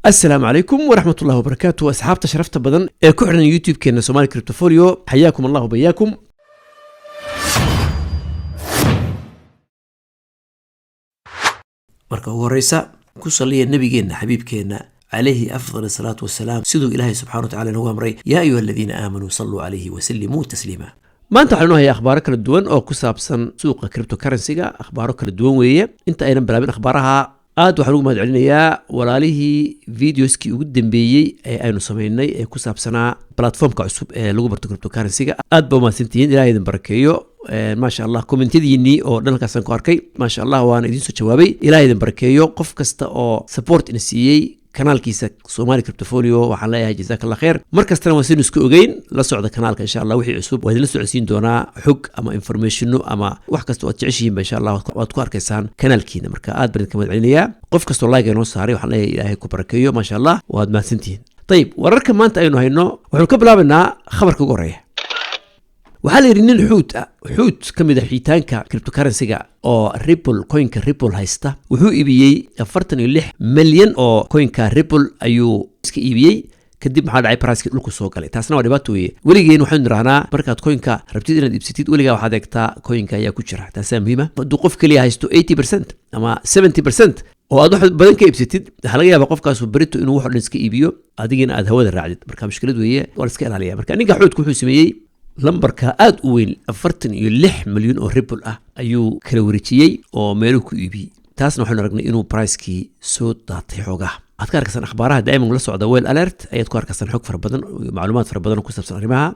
السلام عليكم ورحمة الله وبركاته. أصحاب تشرفت بدن كحرنا يوتيوب كنا سومالي كريبتوفوليو، حياكم الله وبياكم. marka ugu horeysa ku saliya nabigeena xabiibkeena عليه أفضل الصلاة والسلام سيدو إلهي سبحانه وتعالى هو أمري يا أيها الذين آمنوا صلوا عليه وسلموا تسليما. ما أنت حلوها هي أخبارك الدوان أو كسابسن سوق كريبتو كارنسيغا أخبارك الدوان ويا أنت أيضا بلابين أخبارها aad waxaan ugu mahadcelinayaa walaalihii videoskii ugu dambeeyey ee aynu sameynay ee ku saabsanaa platformka cusub ee lagu barto cryptocurrency-ga aad baa mahadsantihiin ilaahay idin barakeeyo maasha allah commentiyadiinii oo dhankaasaan ku arkay maasha allah waan idiin soo jawaabay ilaahay idin barakeeyo qof kasta oo support ina siiyey kanaalkiisa Somali Cryptofolio waxaan leeyahay jazakallahu khair markastana waan isku ogeyn la socda kanaalka insha Allah wixii cusub waa idin la socodsiin doonaa xog ama information ama wax kasta oo aad jeceshiin insha Allah waad ku arkaysaan kanaalkiina marka aad baan ka madcelinayaa qof kasta oo like inoo saaray waxaan leeyahay ilaahay ku barakeeyo maasha Allah waad mahadsantihiin. طيب wararka maanta aynu hayno waxaan ka bilaabanaa khabarka ugu horeeya waxaa la yiri nin xuut kamid ah xitaanka cryptocurrency-ga oo Ripple coinka Ripple haysta wuxuu iibiyay 46 milyan oo coinka Ripple ayuu iska iibiyay kadib maxaa dhacay price dhulku soo galay taasna waa dhibaato weeye weligeen waxaan rahnaa markaad coinka rabtid inaad iibsatid weligaa waxaad eegtaa coinka ayaa ku jira taas muhiim ah hadduu qof kaliya haysto 80% ama 70% oo aad wax badan ka iibsatid waxa laga yaabaa qofkaas uu barito inuu wax dhan iska iibiyo adigina aad hawada raacdid marka mushkilad weeye waa iska ilaaliyaa marka ninka xuutku wuxuu sameeyay lambarka aad u weyn 46 milyan oo Ripple ah ayuu kala wareejiyay oo meel ku iibiyay taasna waxaan aragnay inuu price-kii soo daatay xogaa aad ka arkaysan akhbaaraha daa'iman la socda weel alert ayaad ku arkaysan xog fara badan macluumaad fara badan oo ku saabsan arrimaha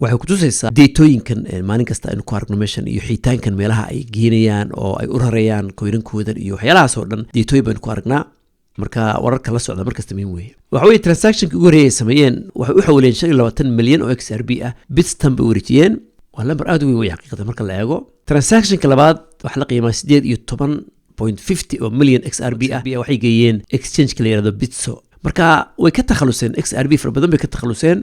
waxay ku tusaysaa deetooyinkan maalin kasta aynu ku aragno meeshan iyo xitaankan meelaha ay geenayaan oo ay u rarayaan koynankoodan iyo waxyaalahaas oo dhan deetooyin baynu ku aragnaa marka wararka la socda markasta muhiim weeye waxa weeye transactionka ugu horeeyay sameeyeen waxay u xawileen 25 milyan oo XRP ah Bitstamp bay wareejiyeen waa lambar aad u weyn xaqiiqatan marka la eego transactionka labaad waxa la qiimaa 18.50 oo milyan XRP ah waxay geeyeen exchange kale yiraahdo Bitso marka way ka takhaluseen XRP far badan bay ka takhaluseen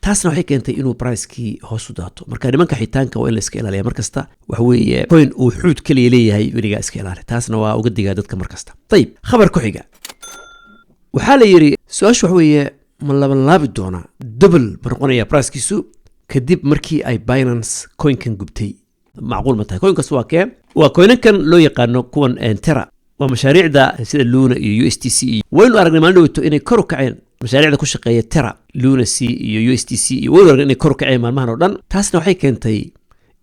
taasna waxay keentay inuu price-kii hoos u daato marka nimanka xitaanka waa in la iska ilaaliyaa markasta waxa weeye coin uu xuut kaliya leeyahay weligaa iska ilaali taasna waa uga digaa dadka markasta طيب khabar ku xiga waxaa la yiri su'aashu waxa weeye ma laabi doona double marqonaya price-kiisu kadib markii ay Binance coin-kan gubtay macquul ma tahay coin-kaas waa coin-kan loo yaqaano kuwan Terra waa mashaariicda sida Luna iyo USDC waynu aragnay maalin dhawto inay kor u kaceen mashaariicda ku shaqeeya Terra Luna C iyo USDC waynu aragnay inay kor u kaceen maalmahan oo dhan taasna waxay keentay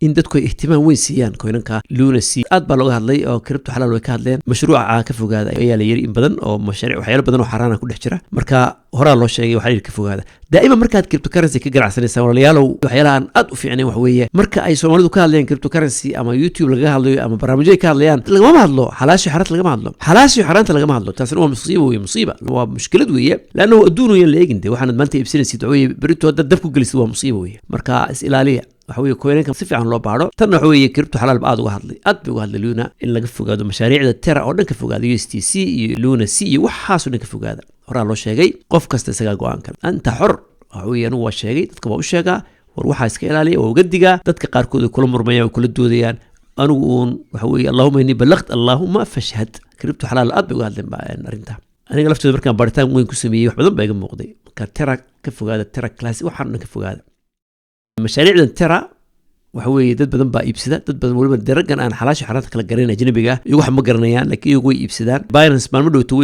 in dadku ay ihtimaam weyn siiyaan coinanka Luna C aad baa looga hadlay oo crypto xalaal way ka hadleen mashruuca ka fogaada ayaa la yiri in badan oo mashaariic waxyaalo badan oo xaraan ah ku dhex jira marka horaa loo sheegay waxa la ka fogaada daa'ima markaad cryptocurrency ka ganacsanaysaa walaalayaal waxyaalahan aad u fiicneen wax weeye marka ay Soomaalidu ka hadlayaan cryptocurrency ama YouTube laga hadlayo ama barnaamijyo ka hadlayaan lagama hadlo xalaashi xaraanta lagama hadlo taasina waa musiibo waa mushkilad weeye laana adduunyo la eegin waxaan maanta iibsanaysid weeye berito dab ku galisid waa musiibo weeye marka is ilaaliya waxa weeye coinanka si fiican loo baaro tan waxa weeye crypto xalaal aad uga hadlay Luna in laga fogaado mashaariicda Terra oo dhan ka fogaado USDC iyo Luna C iyo waxaas oo dhan ka fogaada horaa loo sheegay qof kasta isaga go'aan kale anta xor waxa weeye anu waa sheegay dadka waa u sheegaa war waxa iska ilaaliya oo uga diga dadka qaarkood kula murmayaan oo kula doodayaan anigu waxa weeye Allahumma inni balaght Allahumma fashhad crypto xalaal aad bay uga hadleen baan arinta aniga laftooda markaan baaritaan weyn ku sameeyay wax badan baa iga muuqday marka Terra ka fogaada Terra class waxaan ka fogaada mashaariicda Terra waxa weeye dad badan baa iibsada dad badan waliba daragan aan xalaash xaraanta kala garanay ajnabiga iyagu wax ma garanayaan laakiin iyagu way iibsadaan Binance maalmo dhowto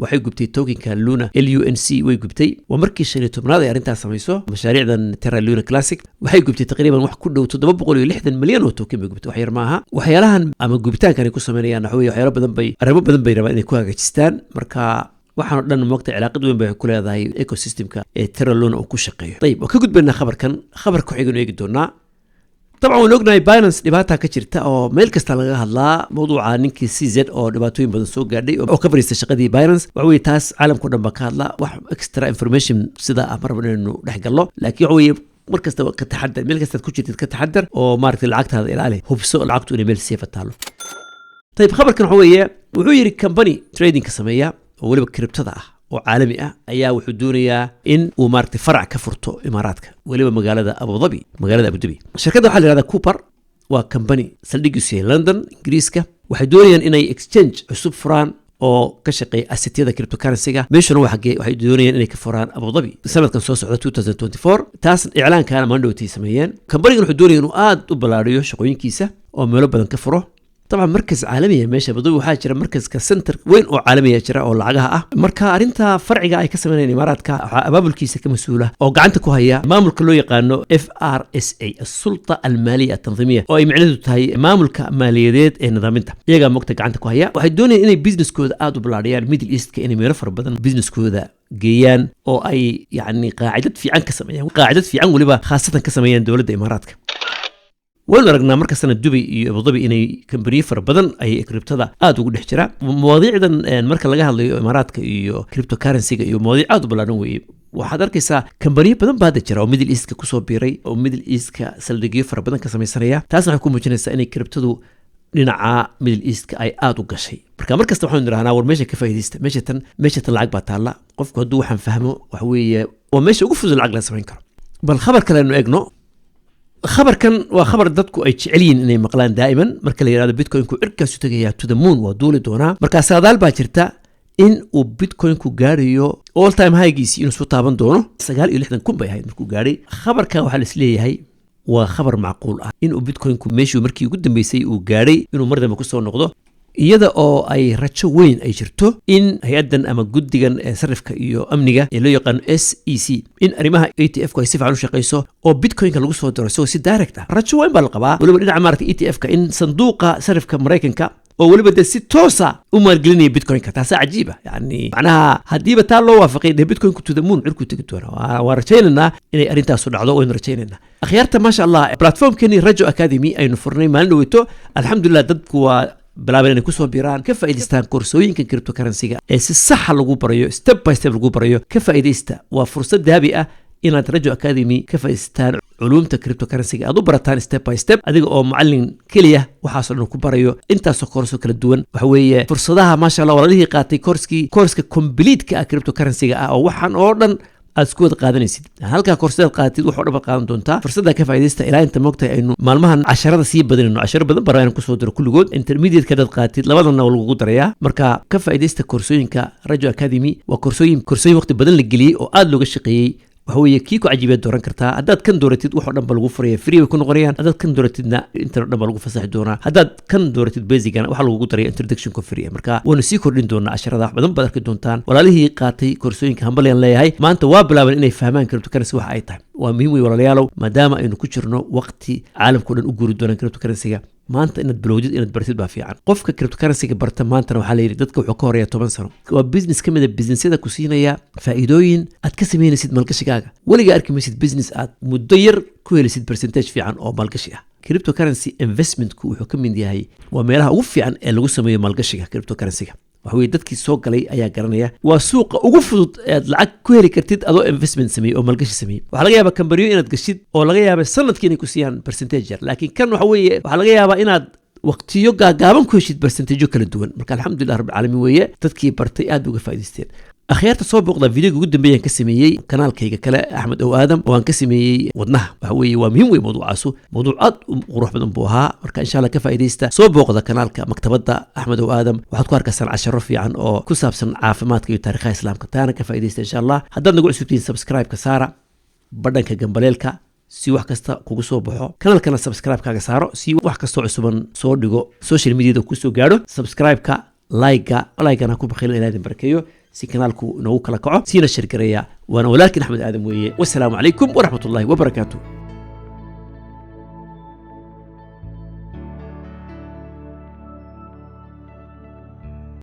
waxay gubtay tokenka Luna LUNC way gubtay waa markii 15aad ay arintaas samayso mashaariicdan Terra Luna Classic waxay gubtay taqriiban wax ku dhow 760 milyan oo token bay gubtay wax yar maaha waxyaalahan ama gubitaankan ay ku sameeyaan waxa weeye waxyaalo badan bay rabaan inay ku hagaajistaan marka waxaan dhan moogta cilaaqad weyn bay ku leedahay ecosystemka ee Terra Luna oo ku shaqeeyo طيب oo ka gudbana khabar ku xigan eegi doonaa طبعا ونقولنا باينانس dhibaato ka jirta oo meel kasta laga hadlaa mowduuca ninkii CZ oo dhibaatooyin badan soo gaadhay oo ka fariistay shaqadii Binance waxa weeye taas caalamku dhan ba ka hadlaa wax extra information sida amarba inuu dhex galo laakiin waxa weeye markasta ka taxadar meel kasta ku jirtid ka taxadar oo maartay lacagtaada ilaali hubso lacagtu inay meel safe taalo طيب khabarkan waxa weeye wuxuu yiri company trading ka sameeya oo waliba cryptada ah oo caalami ah ayaa wuxuu doonayaa in uu maartay farac ka furto Imaaraadka waliba magaalada Abu Dhabi shirkadda waxa la yiraahdaa Cooper waa company saldhigiisu London Ingiriiska waxay doonayaan inay exchange cusub furaan oo ka shaqeeya assetyada cryptocurrency-ga meeshuna waxay doonayaan inay ka furaan Abu Dhabi sanadkan soo socda 2024 taas iclaankaana mandowtii sameeyeen kambanigan wuxuu doonaya inuu aad u ballaariyo shaqooyinkiisa oo meelo badan ka furo طبعا مركز عالمي ماشي بدو waxaa jira markaska center weyn oo caalamiya jira oo lacagaha ah marka arinta farciga ay ka sameeyeen imaaraadka abaabulkiisa ka masuula oo gacanta ku haya maamulka loo yaqaano FRSA السلطة المالية التنظيمية oo ay macnaheedu tahay maamulka maaliyadeed ee nidaaminta iyaga mogta gacanta ku haya waxay doonayaan inay businesskooda aad u ballaariyaan Middle East-ka inay meelo far badan businesskooda geeyaan oo ay yani qaacidad fiican ka sameeyaan qaacidad fiican waliba khaasatan ka sameeyaan dawladda imaaraadka وين رجعنا مركز سنة دبي أبو ظبي إني كمبري فربضن أي كريبتودا وقول احتراء مواضيع إذا مركز لقاها اللي إمارات كيو كريبتو كارنسي كيو مواضيع بلا نوي وحضر كيسا كمبري بدن بعد جرا وميدل إيست كوسو بيري وميدل إيست كسلدقيو فربضن كسمي سريع تاسع يكون مجنس إني كريبتو لنعا ميدل إيست كأي وقشي مركز طبعا نرانا ورميشة كفايديست ميشة العقبة تعالى قف قدو حنفهمه وحوي وميشة وقفز العقل سمين كرو بالخبر كلا إنه إجنو خبر كان وخبر دتكو أي تعلين إني مقلان دائما مركز اللي هذا بيتكوين كو إركز تجاه تدمون ودول دونا مركز سادال باجرتا إن وبيتكوين كو جاريو all time high جيسي إنه سوطابن دونه سجال إلى إحنا نكون بهاي مركو جاري خبر كان وحلس ليه هاي وخبر معقول إن وبيتكوين كو ماشي ومركي قدام بيسي وجاري إنه مرة ما كسر نقطة iyada oo ay rajo weyn ay jirto in hay'adan ama guddigan sarifka iyo amniga ee loo yaqaan SEC in arimaha ETF ku ay si fiican u shaqeyso oo Bitcoin-ka lagu soo daro si direct ah rajo weyn baa la qabaa waliba dhinaca maarta ETF-ka in sanduuqa sarifka Mareykanka oo waliba si toosa u maalgelinaya Bitcoin-ka taas cajiiba yani macnaha hadiiba taa loo waafaqay Bitcoin-ku tudamuun cirku tagi doona waa rajaynaa inay arintaas u dhacdo oo in rajaynaa akhyaarta ma sha Allah platform-kani Rajo Academy aynu furnay maalin dhaweyto alxamdulillah dadku waa بلابن إنك كسر بيران كفائدستان كورسوين كريبتو كرنسيga si sax lagu barayo step by step lagu barayo كفائدست وفرصة ذهبية إن ترجو أكاديمي كفائدستان علومة كريبتو كرنسيga أدو برتان step by step أديك أو معلم كليه وحاصل إنه كبريو أنت سكورسو كل الدول وحوي فرصتها ما شاء الله وراه قاتي كورسك كومبليت كريبتو كرنسيga أو وحن أوردن أسكود قادنيسيد هلكا كورسات قاتيد وحو دبا قادن doontaa fursada ka faa'iideysta ilaa inta moogtay aynu maalmahan 10 sii badinayno 10 badan barayaan ku soo diro kulligood intermediate ka dad qaatid labadana waa lagu darayaa marka ka faa'iideysta koorsooyinka Rajo Academy waa koorsooyin waqti badan la geliyay oo aad looga shaqeeyay وهو كيكو عجيبة دوران كرتا هداد كان دورتيد وحو دنبا لغو فريا فري ويكون غريان هداد كان دورتيدنا انتر دنبا لغو فساح دونا هداد كان دورتيد بيزيغانا وحا لغو طريا انتردكشن كو فريا مركا ونسي كوردين دونا عشرة داح بدن بدرك دونتان ولا ليه قاتي كورسوين كهمبليان ليهاي ما انت وابلابن اني فهمان كريبتو كرنسي waxa ay tahay waa muhiim way walaalyaalow maadaama aynu ku jirno waqti caalamku dhan u guuri doona crypto currency-ga maanta inaad bilowdid inaad bartid baa fiican qofka crypto currency-ga barta maanta waxa la yiri dadka wuxuu ka horeeyaa 10 sano waa business kamid ah businessyada ku siinaya faa'iidooyin aad ka sameynaysid maalgashigaaga waliga arki maysid business aad muddo yar ku helisid percentage fiican oo maalgashi ah crypto currency investment ku wuxuu ka mid yahay waa meelaha ugu fiican ee lagu sameeyo maalgashiga crypto currency-ga waxay dadkii soo galay ayaa garanaya waa suuqa ugu fudud ee lacag ku heli kartid adoo investment sameey oo maalgashi sameey waxa laga yaabaa kambaniyo inaad gashid oo laga yaabaa sanadkii inay ku siiyaan percentage laakiin kan waxa laga yaabaa inaad waqtiyo gaaban ku heshid percentage kala duwan marka alxamdulillah rabbil caalamiin weeye dadkii bartay aad uga faa'iideysteen أخيرا تصوب وقضى فيديو قد بيان كسميي كنال كيكا كلا أحمد أو آدم وان كسميي ودنها وهوي ومهم وي موضوع عاسو موضوع عاد وروح بدن بوها مركا إن شاء الله كفايديستا صوب وقضى كنال كمكتبة أحمد أو آدم وحدكو هركا سنة 10 رفي عن أو كسابسن عافمات كيو تاريخ إسلام كتانا كفايديستا إن شاء الله هداد نقول سبتين سبسكرايب كسارة بدن كجنبليلكا si wax kasta kugu soo baxo kanalkana subscribe kaaga saaro si wax kasta cusuban soo dhigo social media ku soo gaaro subscribe ka like-na ku baqil ilaahay barkeeyo si kanalku inoo kala kaco siina shirkareeya waana walaalkiin Axmed Aadam weeye wassalaamu calaykum wa rahmatullaahi wa barakaatuh